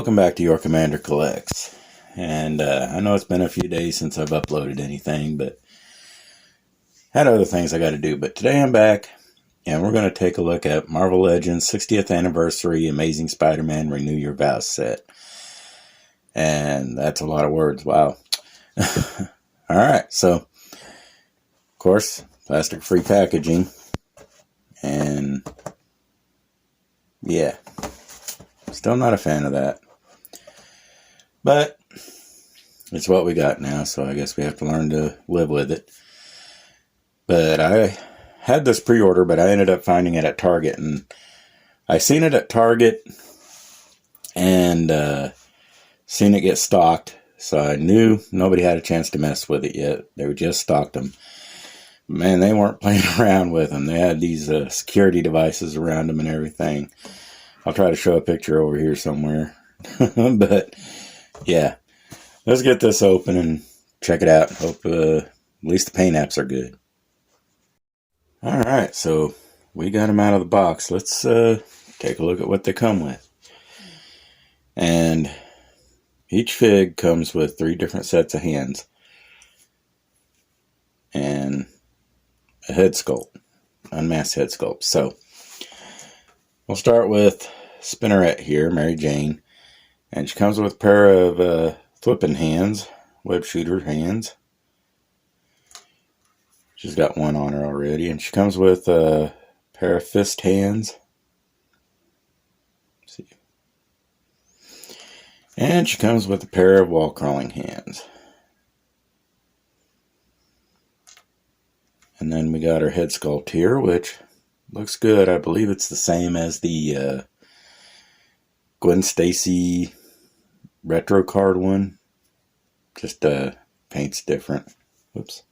welcome back to Your Commander Collects. And I know it's been a few days since I've uploaded anything, but had other things I got to do. But today I'm back, and we're going to take a look at Marvel Legends 60th Anniversary Amazing Spider-Man Renew Your Vows set. And that's a lot of words, wow. Alright, so, of course, plastic-free packaging. And, yeah. Still not a fan of that. But it's what we got now, so I guess we have to learn to live with it. But I had this pre-order, but I ended up finding it at Target. And I seen it at Target and seen it get stocked. So I knew nobody had a chance to mess with it yet. They were just stocked them. Man, they weren't playing around with them. They had these security devices around them and everything. I'll try to show a picture over here somewhere. But, yeah. Let's get this open and check it out. Hope at least the paint apps are good. Alright, so we got them out of the box. Let's take a look at what they come with. And each fig comes with 3 different sets of hands. And a head sculpt. Unmasked head sculpt. So, we'll start with Spinneret here, Mary Jane. And she comes with a pair of flipping hands, web shooter hands. She's got one on her already. And she comes with a pair of fist hands. Let's see. And she comes with a pair of wall crawling hands. And then we got her head sculpt here, which looks good. I believe it's the same as the Gwen Stacy retro card one. Just paint's different. Whoops.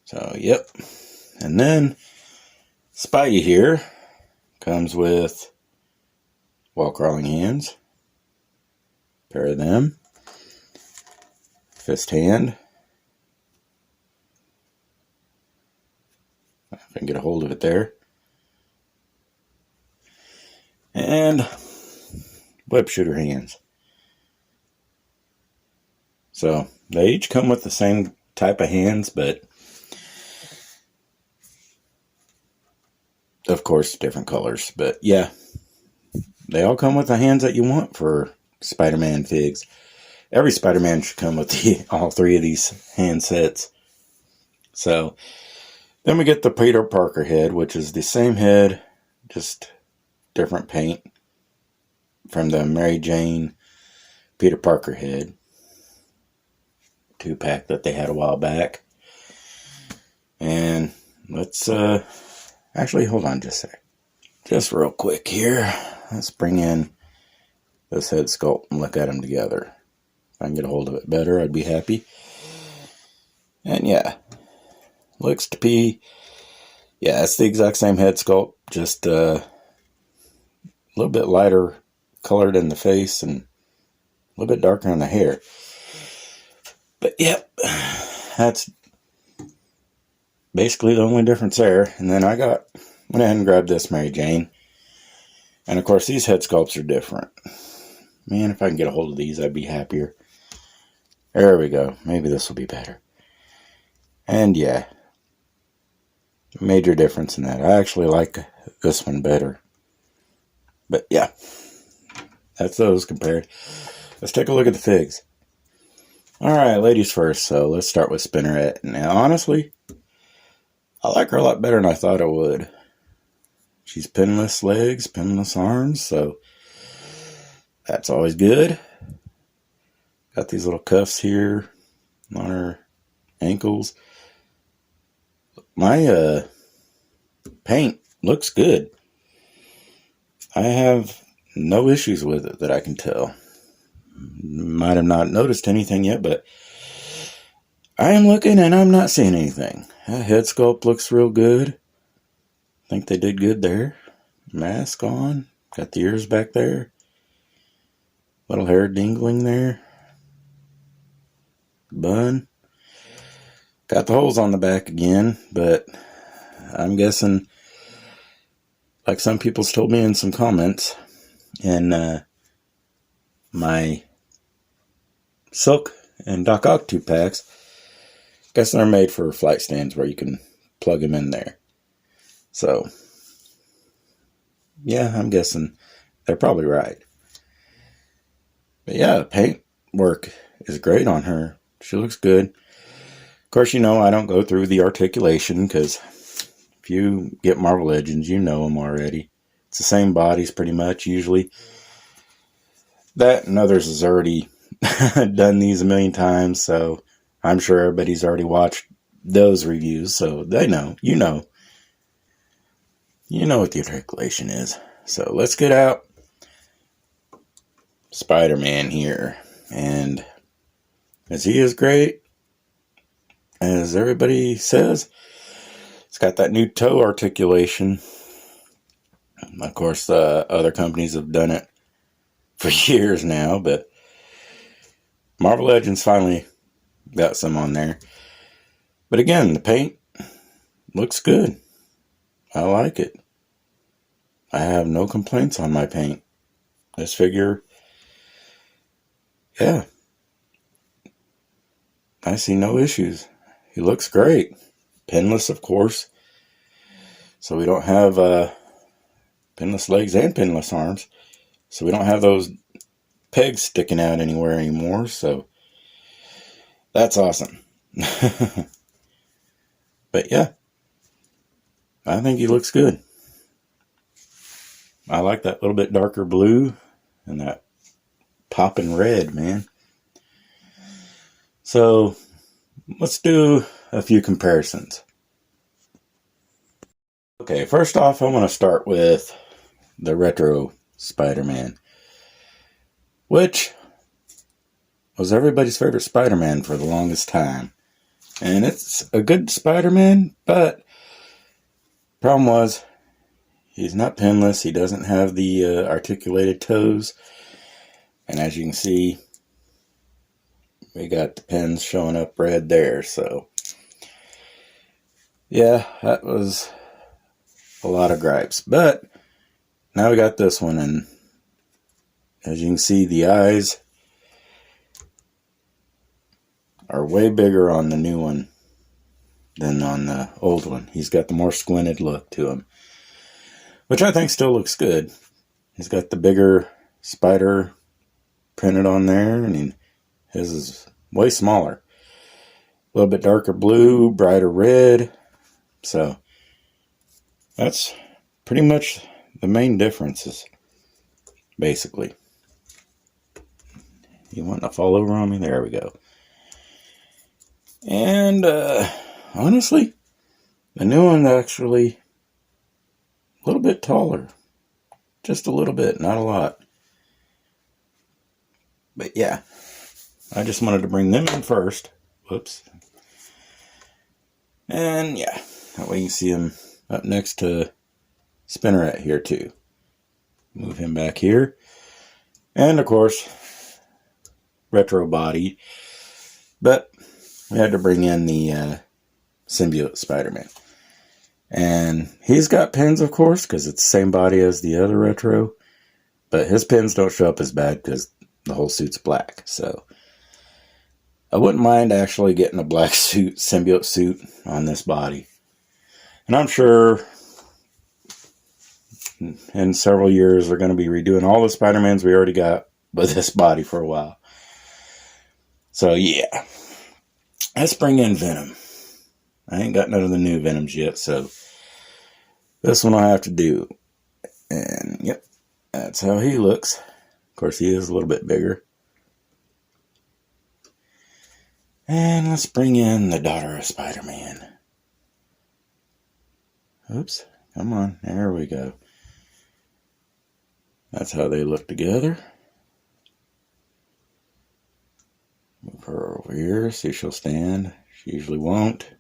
So, yep. And then Spidey here comes with wall crawling hands. Pair of them. Fist hand. If I can get a hold of it there. And web shooter hands. So they each come with the same type of hands, but of course different colors. But yeah, they all come with the hands that you want for Spider-Man figs. Every Spider-Man should come with all 3 of these hand sets. So then we get the Peter Parker head, which is the same head, just different paint from the Mary Jane Peter Parker head 2-pack that they had a while back. And let's actually hold on just a sec. Just real quick here, let's bring in this head sculpt and look at them together. If I can get a hold of it better, I'd be happy. And yeah, looks to be, yeah, it's the exact same head sculpt, just a little bit lighter colored in the face and a little bit darker on the hair. But yep, that's basically the only difference there. And then I went ahead and grabbed this Mary Jane. And of course these head sculpts are different. Man, if I can get a hold of these, I'd be happier. There we go. Maybe this will be better. And yeah, major difference in that. I actually like this one better. But yeah, that's those compared. Let's take a look at the figs. Alright, ladies first. So let's start with Spinneret. Now, honestly, I like her a lot better than I thought I would. She's pinless legs, pinless arms, so that's always good. Got these little cuffs here on her ankles. My paint looks good. I have no issues with it that I can tell. Might have not noticed anything yet, but I am looking and I'm not seeing anything. That head sculpt looks real good. I think they did good there. Mask on. Got the ears back there. Little hair dingling there. Bun. Got the holes on the back again, but I'm guessing, like some people's told me in some comments, and my silk and Doc Ock 2-packs. Guess they're made for flight stands where you can plug them in there. So, yeah, I'm guessing they're probably right. But yeah, the paint work is great on her. She looks good. Of course, I don't go through the articulation because if you get Marvel Legends, you know them already. It's the same bodies pretty much, usually. That and others has already done these a million times, so I'm sure everybody's already watched those reviews, so they know. You know what the articulation is. So let's get out Spider-Man here. And as he is great, as everybody says, it's got that new toe articulation. Of course, other companies have done it for years now, but Marvel Legends finally got some on there. But again, the paint looks good. I like it. I have no complaints on my paint. This figure, yeah, I see no issues. He looks great. Pinless, of course. So we don't have pinless legs and pinless arms. So we don't have those pegs sticking out anywhere anymore. So that's awesome. But yeah, I think he looks good. I like that little bit darker blue and that popping red, man. So let's do a few comparisons. Okay, first off, I want to start with the retro Spider-Man, which was everybody's favorite Spider-Man for the longest time. And it's a good Spider-Man, but problem was, he's not pinless. He doesn't have the articulated toes. And as you can see, we got the pins showing up red there. So, yeah, that was a lot of gripes. But now we got this one. And as you can see, the eyes are way bigger on the new one than on the old one. He's got the more squinted look to him, which I think still looks good. He's got the bigger spider printed on there, and his is way smaller. A little bit darker blue, brighter red. So that's pretty much the main differences, basically. You want to fall over on me? There we go. And honestly, the new one's actually a little bit taller. Just a little bit, not a lot. But yeah, I just wanted to bring them in first. Whoops. And yeah, that way you can see him up next to Spinneret here too. Move him back here. And of course, retro body. But we had to bring in the symbiote Spider-Man. And he's got pins, of course, because it's the same body as the other retro. But his pins don't show up as bad because the whole suit's black. So I wouldn't mind actually getting a black suit, symbiote suit on this body. And I'm sure in several years they're going to be redoing all the Spider-Mans we already got with this body for a while. So yeah, let's bring in Venom. I ain't got none of the new Venoms yet, so this one I'll have to do. And yep, that's how he looks. Of course, he is a little bit bigger. And let's bring in the daughter of Spider-Man. Oops, come on, there we go. That's how they look together. Move her over here, see if she'll stand. She usually won't.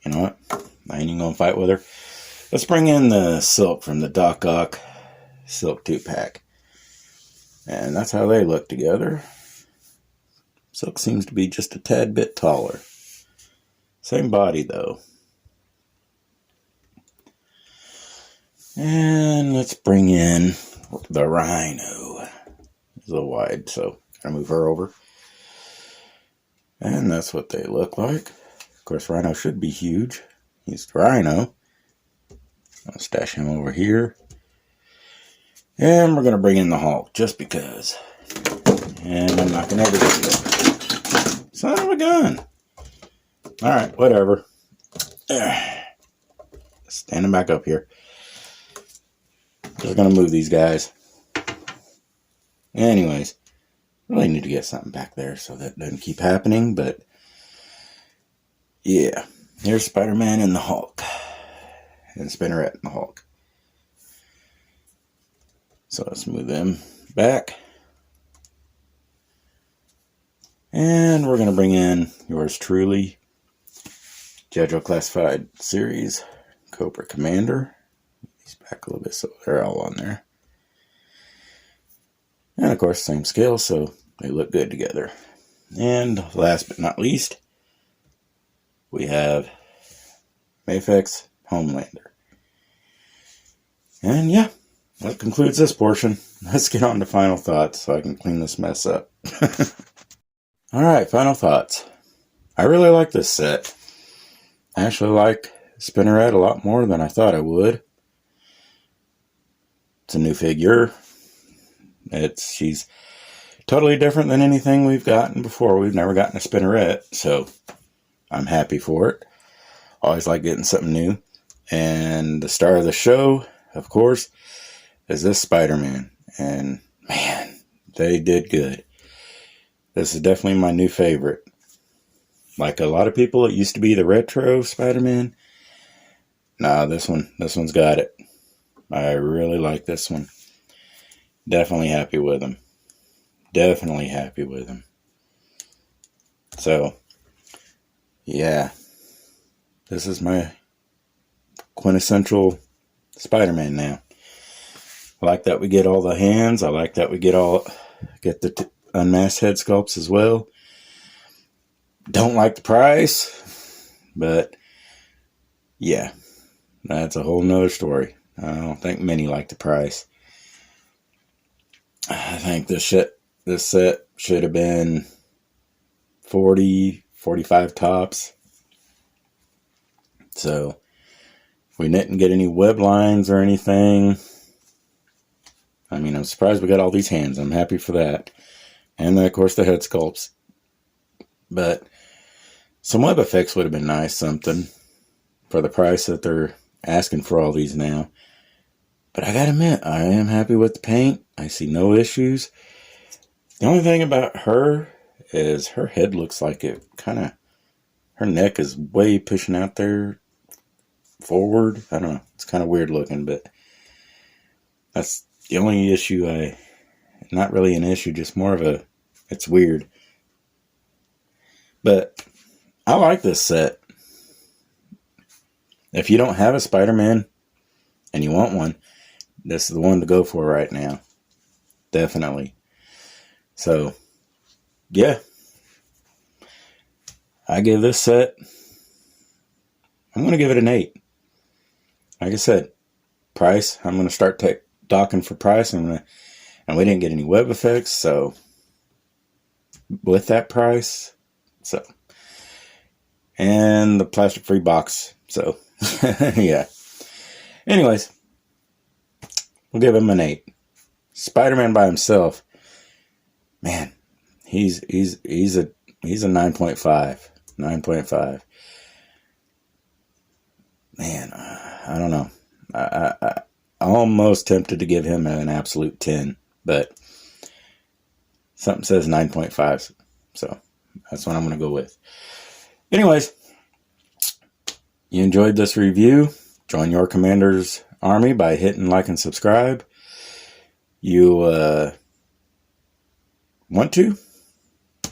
You know what? I ain't even gonna fight with her. Let's bring in the Silk from the Doc Ock Silk 2-pack. And that's how they look together. Silk seems to be just a tad bit taller. Same body though. And let's bring in the Rhino. is a little wide, so gotta move her over. And that's what they look like. Of course, Rhino should be huge. He's the Rhino. I'll stash him over here. And we're gonna bring in the Hulk just because. And I'm not gonna ever do it. Son of a gun. Alright, whatever. Standing back up here. Just gonna move these guys. Anyways, really need to get something back there so that doesn't keep happening, but yeah. Here's Spider-Man and the Hulk. And Spinneret and the Hulk. So let's move them back. And we're gonna bring in yours truly, JoJo Classified Series, Cobra Commander. These back a little bit so they're all on there. And of course, same scale, so they look good together. And last but not least, we have Mafex Homelander. And yeah, that concludes this portion. Let's get on to final thoughts so I can clean this mess up. Alright, final thoughts. I really like this set. I actually like Spinneret a lot more than I thought I would. It's a new figure. She's totally different than anything we've gotten before. We've never gotten a Spinneret, so I'm happy for it. Always like getting something new. And the star of the show, of course, is this Spider-Man. And man, they did good. This is definitely my new favorite. Like a lot of people, it used to be the retro Spider-Man. Nah, this one's got it. I really like this one. Definitely happy with him. Definitely happy with him. So, yeah. This is my quintessential Spider-Man now. I like that we get all the hands. I like that we get the unmasked head sculpts as well. Don't like the price, but yeah, that's a whole nother story. I don't think many like the price. I think this set should have been 40, 45 tops. So we didn't get any web lines or anything. I mean, I'm surprised we got all these hands. I'm happy for that. And then, of course, the head sculpts. But some web effects would have been nice, something, for the price that they're asking for all these now. But I gotta admit, I am happy with the paint. I see no issues. The only thing about her is her head looks like it her neck is way pushing out there forward. I don't know. It's kind of weird looking, but that's the only issue. Not really an issue, just more of it's weird. But I like this set. If you don't have a Spider-Man and you want one, this is the one to go for right now. Definitely. So, yeah. I give this set, I'm going to give it an 8. Like I said, price, I'm going to start docking for price. And we didn't get any web effects, so with that price, so. And the plastic-free box, so, yeah. Anyways, we'll give him an 8. Spider-Man by himself, man, he's a 9.5. 9.5. Man, I don't know. I'm almost tempted to give him an absolute 10, but something says 9.5, so that's what I'm going to go with. Anyways, you enjoyed this review? Join your Commander's Army by hitting like and subscribe. You want to?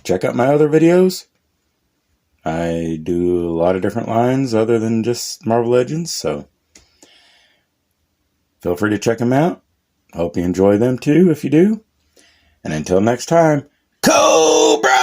Check out my other videos. I do a lot of different lines other than just Marvel Legends, so feel free to check them out. Hope you enjoy them too if you do. And until next time, Cobra!